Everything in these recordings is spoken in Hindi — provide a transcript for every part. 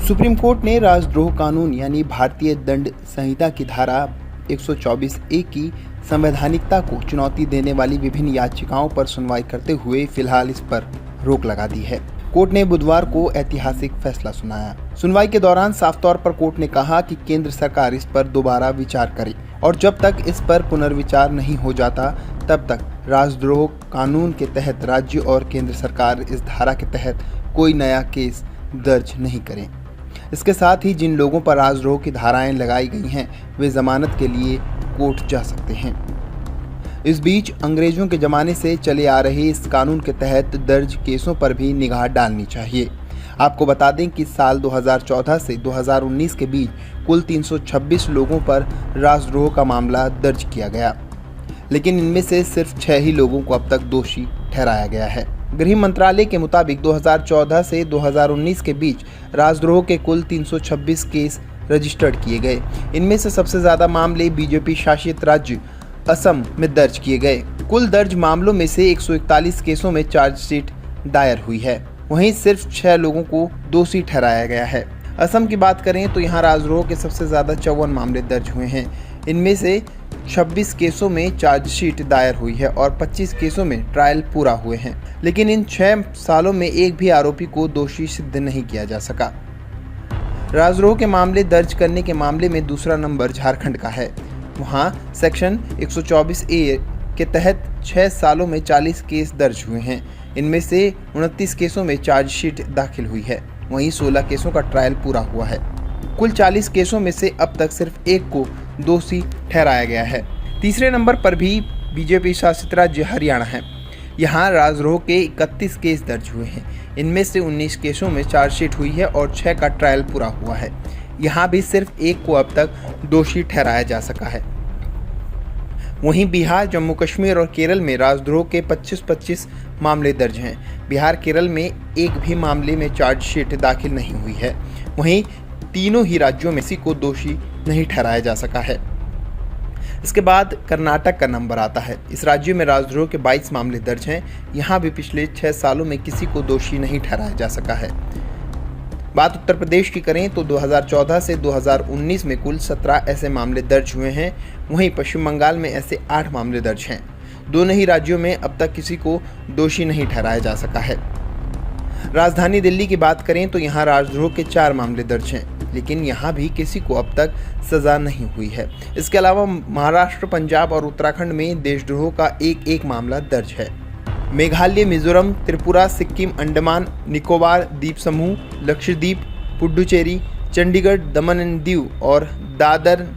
सुप्रीम कोर्ट ने राजद्रोह कानून यानी भारतीय दंड संहिता की धारा 124A की संवैधानिकता को चुनौती देने वाली विभिन्न याचिकाओं पर सुनवाई करते हुए फिलहाल इस पर रोक लगा दी है। कोर्ट ने बुधवार को ऐतिहासिक फैसला सुनाया। सुनवाई के दौरान साफ तौर पर कोर्ट ने कहा कि केंद्र सरकार इस पर दोबारा विचार करे और जब तक इस पर पुनर्विचार नहीं हो जाता तब तक राजद्रोह कानून के तहत राज्य और केंद्र सरकार इस धारा के तहत कोई नया केस दर्ज नहीं करें। इसके साथ ही जिन लोगों पर राजद्रोह की धाराएं लगाई गई हैं वे जमानत के लिए कोर्ट जा सकते हैं। इस बीच अंग्रेजों के ज़माने से चले आ रहे इस कानून के तहत दर्ज केसों पर भी निगाह डालनी चाहिए। आपको बता दें कि साल 2014 से 2019 के बीच कुल 326 लोगों पर राजद्रोह का मामला दर्ज किया गया, लेकिन इनमें से सिर्फ 6 ही लोगों को अब तक दोषी ठहराया गया है। गृह मंत्रालय के मुताबिक 2014 से 2019 के बीच राजद्रोह के कुल 326 केस रजिस्टर्ड किए गए। इनमें से सबसे ज़्यादा मामले बीजेपी शासित राज्य असम में दर्ज किए गए। कुल दर्ज मामलों में से 141 केसों में चार्जशीट दायर हुई है, वहीं सिर्फ 6 लोगों को दोषी ठहराया गया है। असम की बात करें तो यहाँ राजद्रोह के सबसे ज़्यादा 54 मामले दर्ज हुए हैं। इनमें से 26 केसों में चार्जशीट दायर हुई है और 25 केसों में ट्रायल पूरा हुए हैं, लेकिन इन 6 सालों में एक भी आरोपी को दोषी सिद्ध नहीं किया जा सका। राजद्रोह के मामले दर्ज करने के मामले में दूसरा नंबर झारखंड का है। वहां सेक्शन 124A के तहत 6 सालों में 40 केस दर्ज हुए हैं। इनमें से 29 केसों में चार्जशीट दाखिल हुई है, वहीं 16 केसों का ट्रायल पूरा हुआ है। कुल 40 केसों में से अब तक सिर्फ एक को दोषी ठहराया गया है। तीसरे नंबर पर भी बीजेपी शासित राज्य हरियाणा है। यहाँ राजद्रोह के 31 केस दर्ज हुए हैं। इनमें से 19 केसों में चार्जशीट हुई है और 6 का ट्रायल पूरा हुआ है। यहाँ भी सिर्फ एक को अब तक दोषी ठहराया जा सका है। वहीं बिहार, जम्मू कश्मीर और केरल में राजद्रोह के 25-25 मामले दर्ज हैं। बिहार, केरल में एक भी मामले में चार्जशीट दाखिल नहीं हुई है। वहीं तीनों ही राज्यों में किसी को दोषी नहीं ठहराया जा सका है। इसके बाद कर्नाटक का नंबर आता है। इस राज्य में राजद्रोह के 22 मामले दर्ज हैं। यहाँ भी पिछले 6 सालों में किसी को दोषी नहीं ठहराया जा सका है। बात उत्तर प्रदेश की करें तो 2014 से 2019 में कुल 17 ऐसे मामले दर्ज हुए हैं। वहीं पश्चिम बंगाल में ऐसे 8 मामले दर्ज हैं। दोनों ही राज्यों में अब तक किसी को दोषी नहीं ठहराया जा सका है। राजधानी दिल्ली की बात करें तो यहाँ राजद्रोह के 4 मामले दर्ज हैं, लेकिन यहाँ भी किसी को अब तक सजा नहीं हुई है। इसके अलावा महाराष्ट्र, पंजाब और उत्तराखंड में देशद्रोह का एक मामला दर्ज है। मेघालय, मिजोरम, त्रिपुरा, सिक्किम, अंडमान निकोबार द्वीप समूह, लक्षद्वीप, पुडुचेरी, चंडीगढ़, दमन एंड दीव और दादर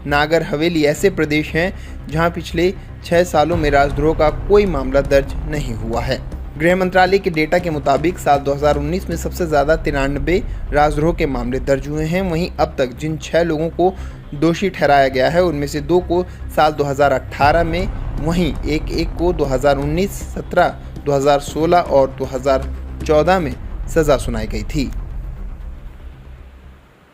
नागर हवेली ऐसे प्रदेश हैं जहां पिछले 6 सालों में राजद्रोह का कोई मामला दर्ज नहीं हुआ है। गृह मंत्रालय के डेटा के मुताबिक साल 2019 में सबसे ज़्यादा 93 राजद्रोह के मामले दर्ज हुए हैं। वहीं अब तक जिन 6 लोगों को दोषी ठहराया गया है उनमें से 2 को साल 2018 में, वहीं एक को 2019, 17, 2016 और 2014 में सज़ा सुनाई गई थी।